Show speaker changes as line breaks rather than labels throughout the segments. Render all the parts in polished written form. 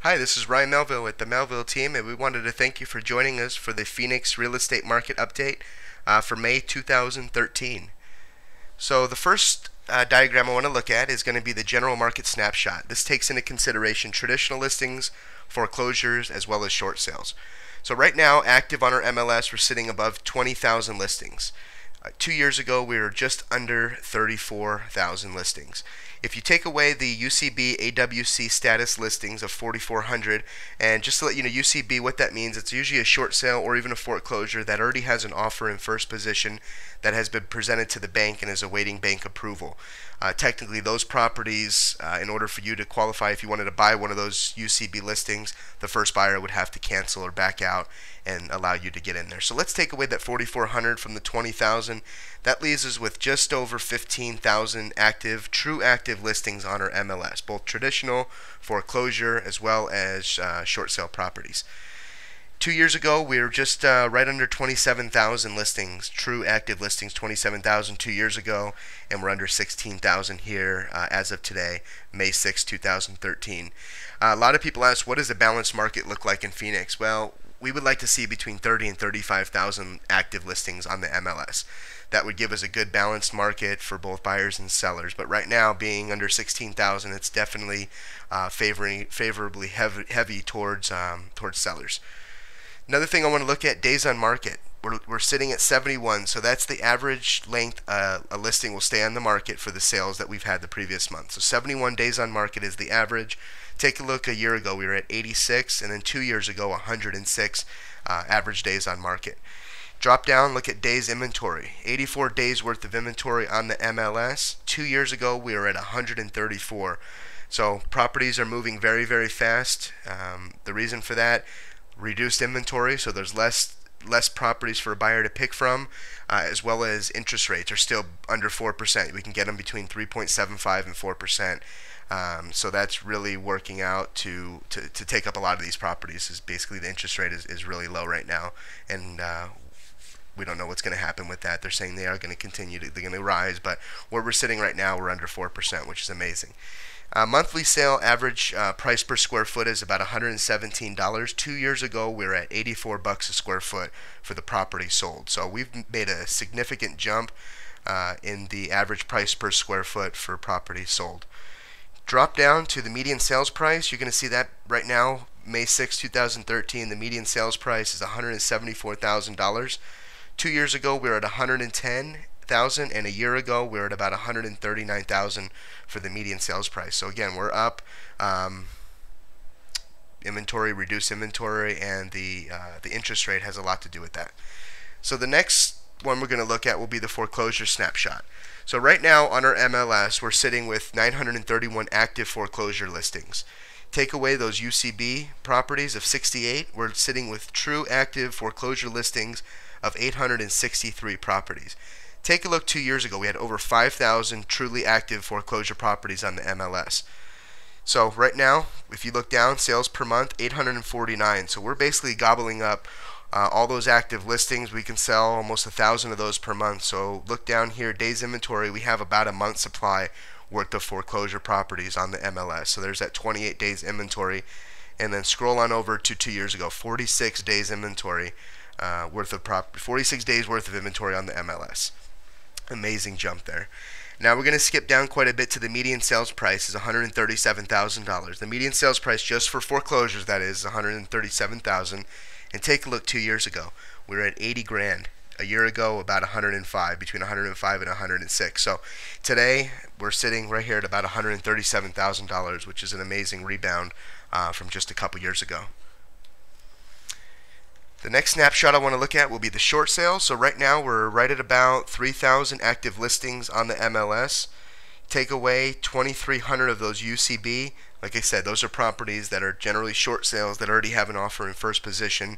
Hi, this is Ryan Melville with the Melville team, and we wanted to thank you for joining us for the Phoenix real estate market update for May 2013. So the first diagram I want to look at is going to be the general market snapshot. This takes into consideration traditional listings, foreclosures, as well as short sales. So right now, active on our MLS, we're sitting above 20,000 listings. 2 years ago, we were just under 34,000 listings. If you take away the UCB AWC status listings of 4,400, and just to let you know, UCB, what that means, it's usually a short sale or even a foreclosure that already has an offer in first position that has been presented to the bank and is awaiting bank approval. Technically, those properties, in order for you to qualify, if you wanted to buy one of those UCB listings, the first buyer would have to cancel or back out and allow you to get in there. So let's take away that 4,400 from the 20,000. That leaves us with just over 15,000 true active listings on our MLS, both traditional, foreclosure, as well as short sale properties. 2 years ago, we were just right under 27,000 listings, true active listings, 27,000 2 years ago, and we're under 16,000 here as of today, May 6, 2013. A lot of people ask, what does a balanced market look like in Phoenix? Well, we would like to see between 30 and 35,000 active listings on the MLS. That would give us a good balanced market for both buyers and sellers. But right now, being under 16,000, it's definitely favorably heavy towards sellers. Another thing I want to look at, days on market. We're sitting at 71, so that's the average length a listing will stay on the market for the sales that we've had the previous month. So 71 days on market is the average. Take a look, a year ago we were at 86, and then 2 years ago 106 average days on market. Drop down, look at days inventory. 84 days worth of inventory on the MLS. 2 years ago we were at 134. So properties are moving very, very fast. The reason for that, reduced inventory, so there's less properties for a buyer to pick from, as well as interest rates are still under 4%. We can get them between 3.75 and 4%. So that's really working out to take up a lot of these properties. Is basically the interest rate is really low right now, and we don't know what's going to happen with that. They're saying they are going to continue they're going to rise, but where we're sitting right now, we're under 4%, which is amazing. Monthly sale average price per square foot is about $117. 2 years ago, we were at $84 a square foot for the property sold. So we've made a significant jump in the average price per square foot for property sold. Drop down to the median sales price. You're going to see that right now, May 6, 2013, the median sales price is $174,000. 2 years ago, we were at $110,000, and a year ago we were at about $139,000 for the median sales price. So again, we're up. Inventory, reduced inventory, and the interest rate has a lot to do with that. So the next one we're going to look at will be the foreclosure snapshot. So right now on our MLS, we're sitting with 931 active foreclosure listings. Take away those UCB properties of 68, we're sitting with true active foreclosure listings of 863 properties. Take a look 2 years ago, we had over 5,000 truly active foreclosure properties on the MLS. So right now, if you look down, sales per month, 849. So we're basically gobbling up all those active listings. We can sell almost 1,000 of those per month. So look down here, days inventory, we have about a month's supply worth of foreclosure properties on the MLS. So there's that 28 days inventory. And then scroll on over to 2 years ago, 46 days inventory 46 days worth of inventory on the MLS. Amazing jump there. Now we're going to skip down quite a bit to the median sales price is $137,000. The median sales price just for foreclosures, that is $137,000. And take a look 2 years ago, we were at 80 grand. A year ago, about 105, between 105 and 106. So today we're sitting right here at about $137,000, which is an amazing rebound from just a couple years ago. The next snapshot I want to look at will be the short sales. So right now we're right at about 3,000 active listings on the MLS. Take away 2,300 of those UCB. Like I said, those are properties that are generally short sales that already have an offer in first position,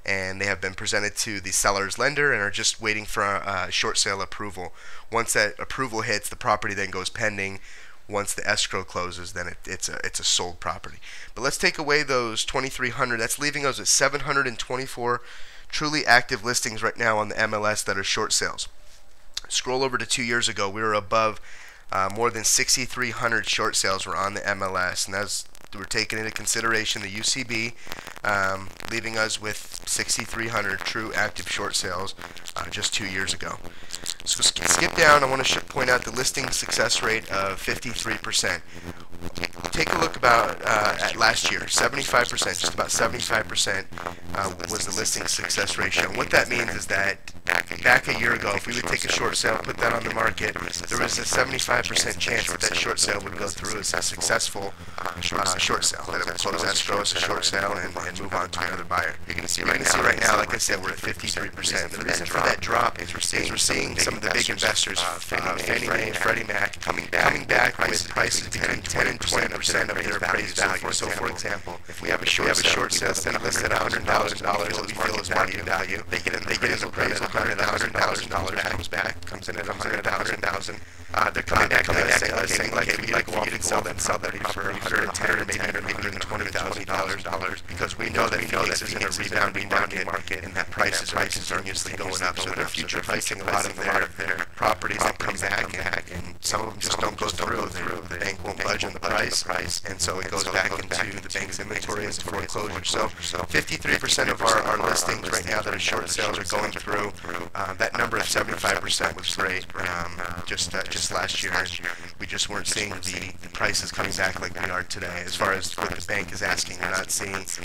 and they have been presented to the seller's lender and are just waiting for a short sale approval. Once that approval hits, the property then goes pending. Once the escrow closes, then it's a sold property. But let's take away those 2,300. That's leaving us at 724 truly active listings right now on the MLS that are short sales. Scroll over to 2 years ago, we were above more than 6,300 short sales were on the MLS, and that's we're taking into consideration the UCB, leaving us with 6,300 true active short sales just 2 years ago. So skip down. I want to point out the listing success rate of 53%. Take a look at last year. 75%, just about 75% was the listing success ratio. And what that means is that back a year ago, if we would take a short sale, put that on the market, there was a 75% chance that that short sale would go through as a successful short sale. That it would close escrow as a short sale and move on to another buyer. You're going to see right now, like I said, we're at 53%. The reason for that drop is we're seeing some of the big investors, Fannie Mae and Freddie Mac, coming back with prices between 10 and 20% of their appraised value. So, for example, if we have a short sale instead of listed at $100,000, we feel is market value, they get an appraisal $100,000 comes in at $100,000. They're coming back saying like, hey, we'd like for you to sell that for $110,000 or maybe $120,000 because we know that this is in a rebounding market and that prices are continuously going up. So they're future pricing a lot of their properties that come back, and some of them just don't go through. The bank won't budge on the price, and so it goes back into the bank's inventory as a foreclosure. So 53% of our listings right now that are short sales are going through. That number of 75% was great just last year. We just weren't seeing the prices coming back like we are today. As far as what the bank is asking,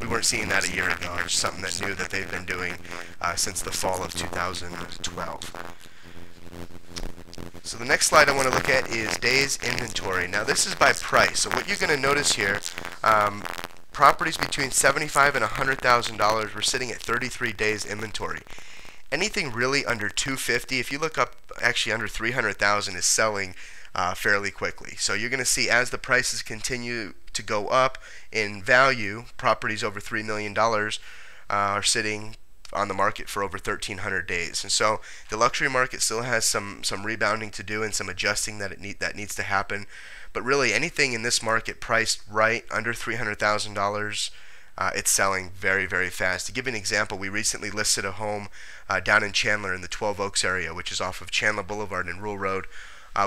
we weren't seeing that a year ago. It's something that new that they've been doing since the fall of 2012. So the next slide I want to look at is days inventory. Now this is by price. So what you're going to notice here, properties between $75,000 and $100,000 we're sitting at 33 days inventory. Anything really under $250,000, if you look up, actually under $300,000 is selling fairly quickly. So you're going to see as the prices continue to go up in value, properties over $3 million are sitting on the market for over 1,300 days. And so the luxury market still has some rebounding to do and some adjusting that needs to happen. But really anything in this market priced right under $300,000, it's selling very, very fast. To give you an example, we recently listed a home down in Chandler in the 12 Oaks area, which is off of Chandler Boulevard and Rule Road.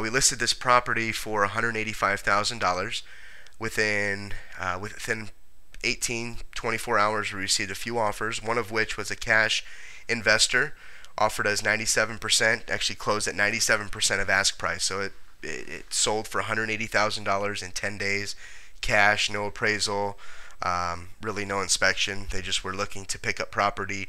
We listed this property for $185,000. Within 24 hours, we received a few offers, one of which was a cash investor, offered us 97%, actually closed at 97% of ask price. So it sold for $180,000 in 10 days, cash, no appraisal, really no inspection. They just were looking to pick up property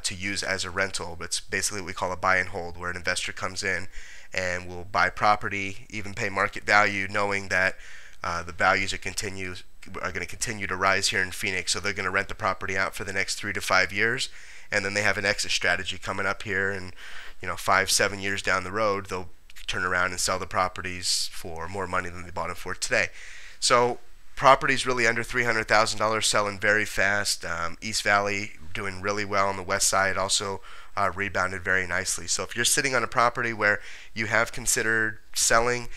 to use as a rental. But it's basically what we call a buy and hold, where an investor comes in and will buy property, even pay market value, knowing that the values are going to continue to rise here in Phoenix. So they're going to rent the property out for the next 3 to 5 years, and then they have an exit strategy coming up here, and 5-7 years down the road, they'll turn around and sell the properties for more money than they bought them for today. So properties really under $300,000 selling very fast. East Valley doing really well on the west side, also rebounded very nicely. So if you're sitting on a property where you have considered selling,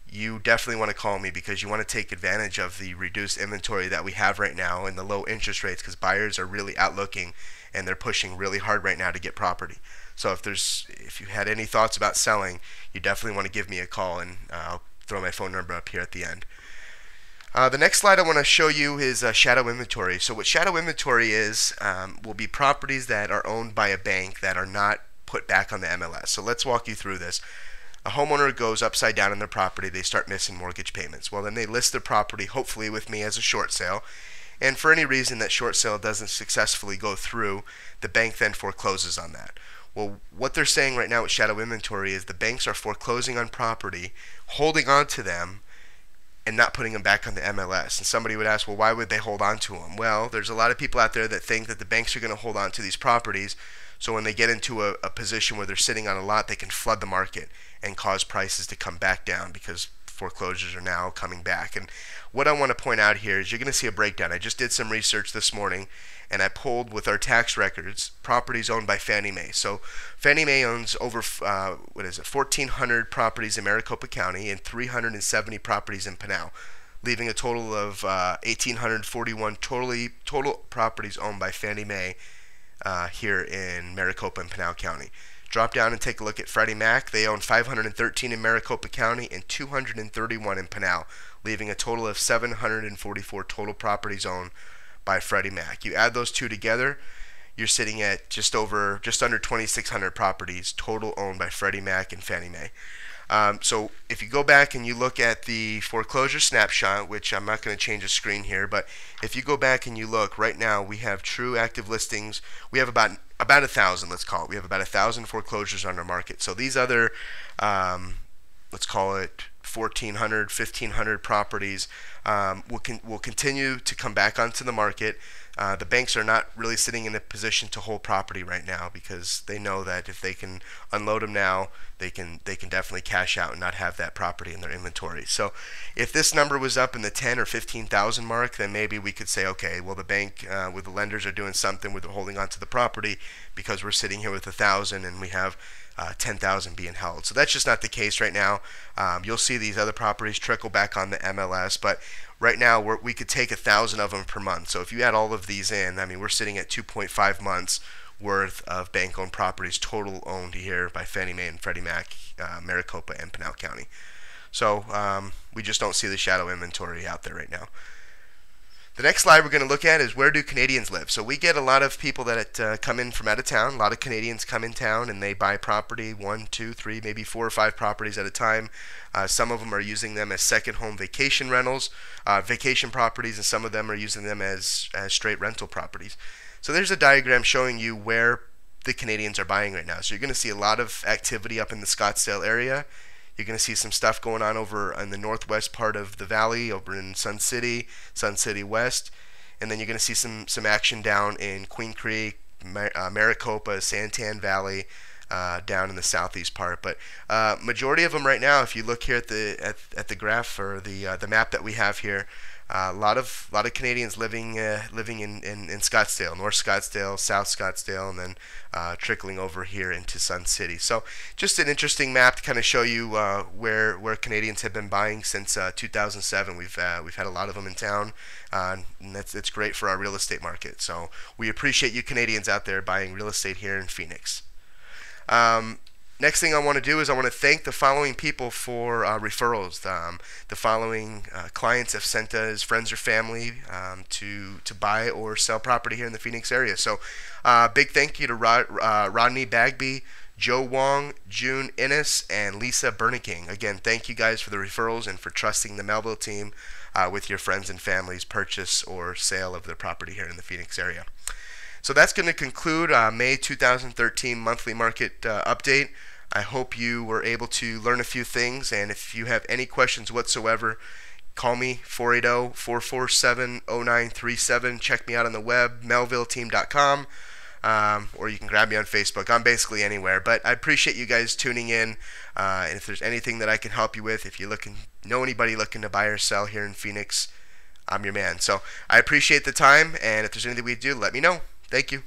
you definitely want to call me, because you want to take advantage of the reduced inventory that we have right now and the low interest rates, because buyers are really out looking and they're pushing really hard right now to get property. So if you had any thoughts about selling, you definitely want to give me a call, and I'll throw my phone number up here at the end. The next slide I want to show you is shadow inventory. So what shadow inventory is will be properties that are owned by a bank that are not put back on the MLS. So let's walk you through this. A homeowner goes upside down on their property, they start missing mortgage payments. Well, then they list their property, hopefully with me, as a short sale. And for any reason that short sale doesn't successfully go through, the bank then forecloses on that. Well, what they're saying right now with shadow inventory is the banks are foreclosing on property, holding on to them, and not putting them back on the MLS. And somebody would ask, well, why would they hold on to them? Well, there's a lot of people out there that think that the banks are going to hold on to these properties, so when they get into a position where they're sitting on a lot, they can flood the market and cause prices to come back down, because foreclosures are now coming back. And what I want to point out here is you're going to see a breakdown. I just did some research this morning, and I pulled with our tax records properties owned by Fannie Mae. So Fannie Mae owns over 1,400 properties in Maricopa County and 370 properties in Pinal, leaving a total of 1,841 total properties owned by Fannie Mae here in Maricopa and Pinal County. Drop down and take a look at Freddie Mac. They own 513 in Maricopa County and 231 in Pinal, leaving a total of 744 total properties owned by Freddie Mac. You add those two together, you're sitting at just under 2,600 properties total owned by Freddie Mac and Fannie Mae. So if you go back and you look at the foreclosure snapshot, which I'm not going to change the screen here, but if you go back and you look, right now we have true active listings. We have about 1,000, let's call it. We have about 1,000 foreclosures on our market. So these other, let's call it 1,400, 1,500 properties will continue to come back onto the market. The banks are not really sitting in a position to hold property right now because they know that if they can unload them now, they can definitely cash out and not have that property in their inventory. So if this number was up in the 10 or 15,000 mark, then maybe we could say, okay, well the bank with the lenders are doing something with holding onto the property because we're sitting here with 1,000 and we have 10,000 being held. So that's just not the case right now. You'll see these other properties trickle back on the MLS, but right now we could take 1,000 of them per month. So if you add all of these in, I mean, we're sitting at 2.5 months worth of bank-owned properties total owned here by Fannie Mae and Freddie Mac, Maricopa and Pinal County. So we just don't see the shadow inventory out there right now. The next slide we're going to look at is where do Canadians live. So we get a lot of people that come in from out of town. A lot of Canadians come in town and they buy property, 1, 2, 3, maybe 4 or 5 properties at a time. Some of them are using them as second home vacation rentals, vacation properties, and some of them are using them as straight rental properties. So there's a diagram showing you where the Canadians are buying right now. So you're going to see a lot of activity up in the Scottsdale area. You're going to see some stuff going on over in the northwest part of the valley, over in Sun City West, and then you're going to see some action down in Queen Creek, Maricopa, Santan Valley, down in the southeast part. But majority of them right now, if you look here at the graph or the map that we have here, a lot of Canadians living in Scottsdale, North Scottsdale, South Scottsdale, and then trickling over here into Sun City. So just an interesting map to kind of show you where Canadians have been buying since 2007. We've had a lot of them in town, and it's great for our real estate market. So we appreciate you Canadians out there buying real estate here in Phoenix. Next thing I want to do is I want to thank the following people for referrals. The following clients have sent us friends or family to buy or sell property here in the Phoenix area. So big thank you to Rodney Bagby, Joe Wong, June Innes, and Lisa Berniking. Again, thank you guys for the referrals and for trusting the Melville team with your friends and family's purchase or sale of their property here in the Phoenix area. So that's going to conclude May 2013 monthly market update. I hope you were able to learn a few things, and if you have any questions whatsoever, call me 480-447-0937. Check me out on the web, melvilleteam.com, or you can grab me on Facebook. I'm basically anywhere, but I appreciate you guys tuning in. And if there's anything that I can help you with, if you know anybody looking to buy or sell here in Phoenix, I'm your man. So I appreciate the time, and if there's anything we do, let me know. Thank you.